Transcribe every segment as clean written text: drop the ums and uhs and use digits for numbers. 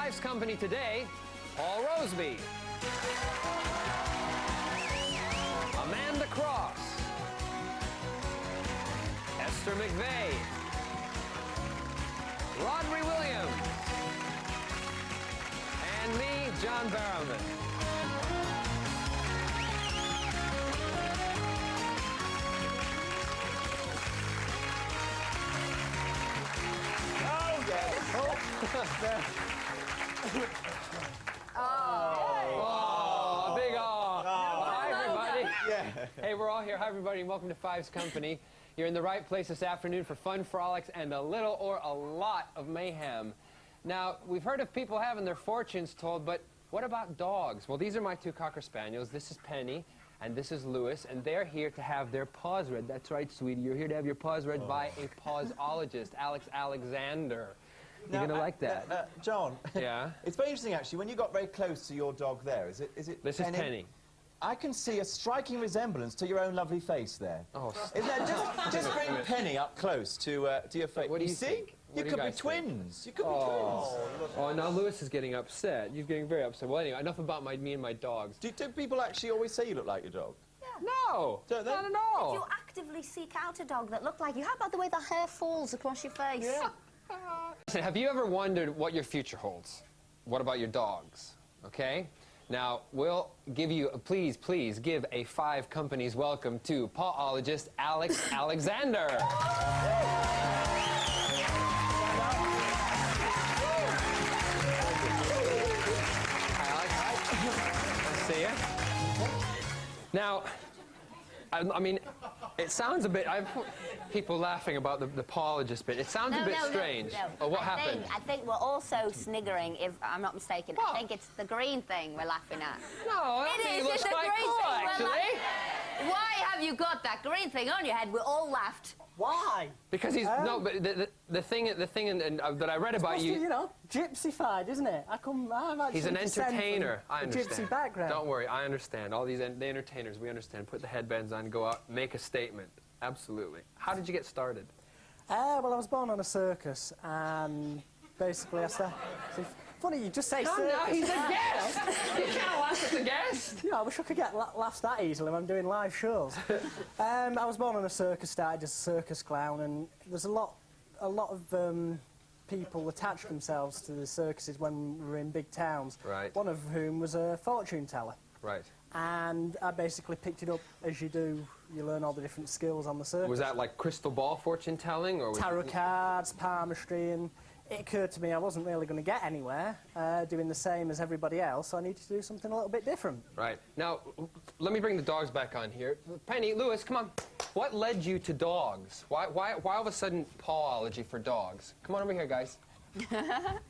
Fives Company today, Paul ROSEBY, Amanda Cross, Esther McVeigh, RHODRI Williams, and me, John Barrowman. Oh, big oh. Hi, everybody. Yeah. Hey, we're all here. Hi, everybody, and welcome to Fives Company. You're in the right place this afternoon for fun, frolics, and a little or a lot of mayhem. Now, we've heard of people having their fortunes told, but what about dogs? Well, these are my two Cocker Spaniels. This is Penny, and this is Lewis, and they're here to have their paws read. That's right, sweetie. You're here to have your paws read by a pawsologist, Alex Alexander. You're going to like that. John. Yeah? It's very interesting, actually. When you got very close to your dog there, is it This is Penny. I can see a striking resemblance to your own lovely face there. Oh, isn't that just bring Penny up close to your face. What do you see? think? You could be twins. You could be twins. Oh, now Lewis is getting upset. He's getting very upset. Well, anyway, enough about me and my dogs. Do people actually always say you look like your dog? No, don't they? Not at all. If you actively seek out a dog that looked like you, how about the way the hair falls across your face? Yeah. Listen, have you ever wondered what your future holds? What about your dogs? Okay? Now, we'll give you, please give a Five Companies welcome to pawologist Alex Alexander. Hi, Alex. Nice to see you. Now, I mean, it sounds a bit... people laughing about the pawologist bit. It sounds a bit strange. No. Oh, what happened? I think we're also sniggering, if I'm not mistaken. What? I think it's the green thing we're laughing at. No, I think it looks the quite green cool, thing actually. Why have you got that green thing on your head? We all laughed. Why? Because he's no, but the thing that I read about you. You know, gypsified, isn't it? I'm actually He's an entertainer. I understand. Gypsy background. Don't worry, I understand. All these the entertainers, we understand. Put the headbands on, go out, make a statement. Absolutely. How did you get started? Well, I was born on a circus, and basically I started... Funny, you just say No, circus. no, he's a guest! You can't laugh at the guest! You know, I wish I could get laughs that easily when I'm doing live shows. I was born on a circus, started as a circus clown, and there's a lot of people attached themselves to the circuses when we were in big towns. Right. One of whom was a fortune teller. Right. And I basically picked it up as you do. You learn all the different skills on the circus. Was that like crystal ball fortune telling, or was tarot cards, palmistry, and it occurred to me I wasn't really going to get anywhere doing the same as everybody else, so I needed to do something a little bit different. Right. Now, let me bring the dogs back on here. Penny, Lewis, come on. What led you to dogs? Why all of a sudden pawology for dogs? Come on over here, guys.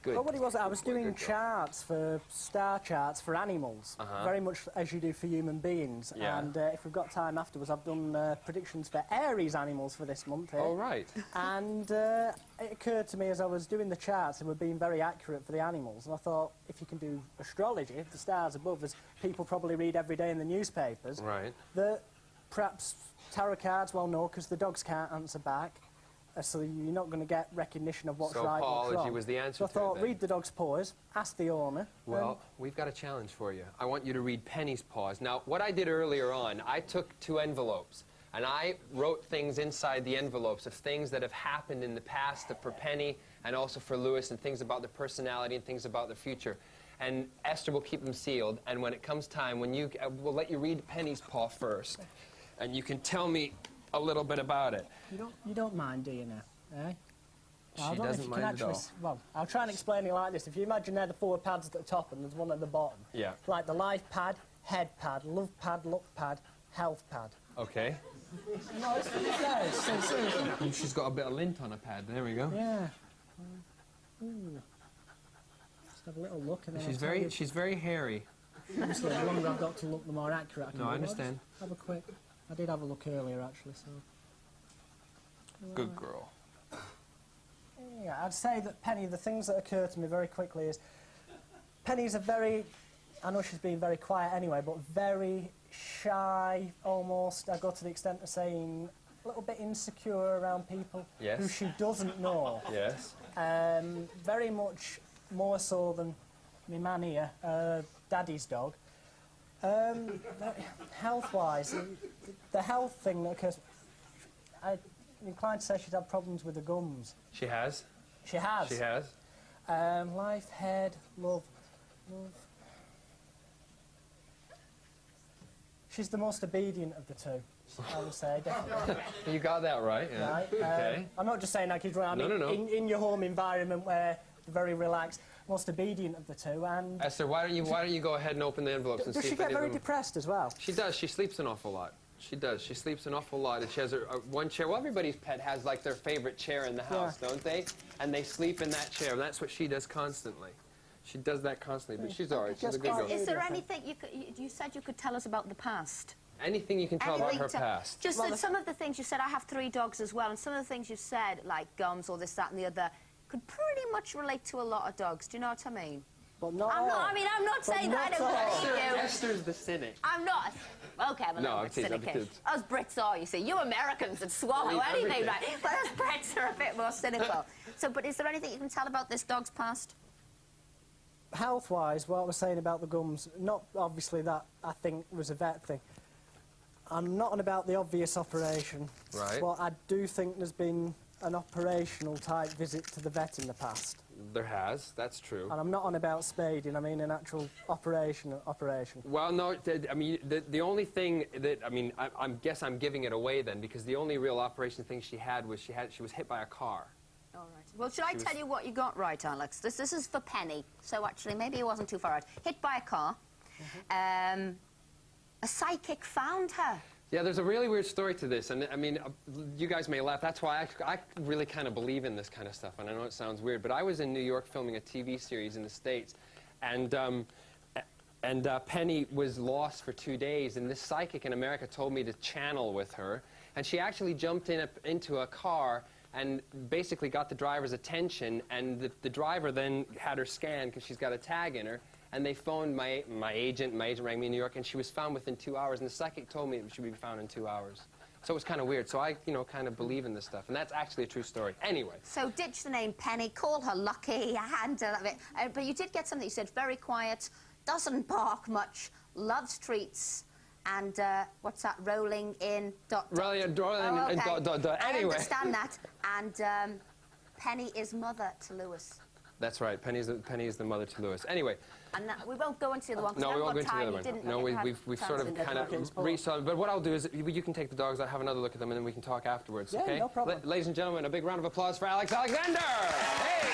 Good. Well, what it was, I was doing charts for star charts for animals, very much as you do for human beings. Yeah. And if we've got time afterwards, I've done predictions for Aries animals for this month here. Oh, right. And it occurred to me as I was doing the charts, they were being very accurate for the animals. And I thought, if you can do astrology, the stars above, as people probably read every day in the newspapers, Right. that perhaps tarot cards, well, no, because the dogs can't answer back. So you're not going to get recognition of what's right, what's wrong. Pawology was the answer so I thought, to it, then. read the dog's paws, ask the owner. Well, we've got a challenge for you. I want you to read Penny's paws. Now, what I did earlier on, I took 2 envelopes, and I wrote things inside the envelopes of things that have happened in the past for Penny and also for Lewis, and things about their personality and things about their future. And Esther will keep them sealed, and when it comes time, we'll let you read Penny's paw first, and you can tell me a little bit about it. You don't mind, do you now? Eh? She doesn't mind at all. Well, I'll try and explain it like this. If you imagine there are the 4 pads at the top and there's one at the bottom. Yeah. Like the life pad, head pad, love pad, luck pad, health pad. Okay. No, it's so seriously. She's got a bit of lint on her pad. There we go. Yeah. Just have a little look and then She's very hairy. Obviously, the longer I've got to look, the more accurate I can No, be. I understand. Have a quick... I did have a look earlier, actually, so... Good girl. Yeah, I'd say that Penny, the things that occur to me very quickly is... Penny's a very... I know she's being very quiet anyway, but very shy, almost. I go to the extent of saying a little bit insecure around people Yes. who she doesn't know. Yes. Very much more so than my man here, Daddy's dog. Health-wise, the health thing that occurs, I'm inclined to say she's had problems with the gums. She has? She has? She has? Life, head, love. She's the most obedient of the two, I would say, definitely. You got that right, yeah. Right? Okay. I'm not just saying that kids around. No. In your home environment where they're very relaxed, most obedient of the two, and... Esther, why don't you go ahead and open the envelopes and see does she if get any of very them... depressed as well? She does. She sleeps an awful lot. She does. She sleeps an awful lot, and she has one chair. Well, everybody's pet has, like, their favorite chair in the house, don't they? And they sleep in that chair, and that's what she does constantly. She does that constantly, but she's all right. She's a good girl. Is there anything you said you could tell us about the past? Anything you can tell about her past? Just that some of the things you said, I have 3 dogs as well, and some of the things you said, like gums or this, that, and the other, could pretty much relate to a lot of dogs. Do you know what I mean? But not I'm not saying that I don't believe you. Esther's the cynic. I'm not. Okay, I'm a little bit cynical. Us Brits are, you see. You Americans would swallow anything, right? But us Brits are a bit more cynical. So, but is there anything you can tell about this dog's past? Health-wise, what I was saying about the gums, not obviously that I think was a vet thing. I'm not on about the obvious operation. Right. But I do think there's been an operational type visit to the vet in the past. There has. That's true. And I'm not on about spading. I mean an actual operation. Well, no. I mean, the only thing that I guess I'm giving it away then, because the only real operation thing she had was she was hit by a car. All right. Well, should I tell you what you got right, Alex? This is for Penny. So actually, maybe it wasn't too far out. Hit by a car. A psychic found her. Yeah, there's a really weird story to this, and I mean, you guys may laugh. That's why I really kind of believe in this kind of stuff, and I know it sounds weird, but I was in New York filming a TV series in the States, and Penny was lost for 2 days, and this psychic in America told me to channel with her, and she actually jumped into a car and basically got the driver's attention, and the driver then had her scanned because she's got a tag in her. And they phoned my agent. My agent rang me in New York, and she was found within 2 hours. And the psychic told me it should be found in 2 hours. So it was kind of weird. So I, kind of believe in this stuff. And that's actually a true story. Anyway. So ditch the name Penny, call her Lucky, and but you did get something. You said very quiet, doesn't bark much, loves treats, and what's that? Rolling in dot. Rolling in dot. Anyway. I understand that. And Penny is mother to Lewis. That's right. Penny is the mother to Lewis. Anyway. And we won't go into the other one. No, we won't go into the other one. No, we've sort of kind of resolved. But what I'll do is you can take the dogs. I'll have another look at them, and then we can talk afterwards. Yeah, okay? No problem. Ladies and gentlemen, a big round of applause for Alex Alexander. Hey.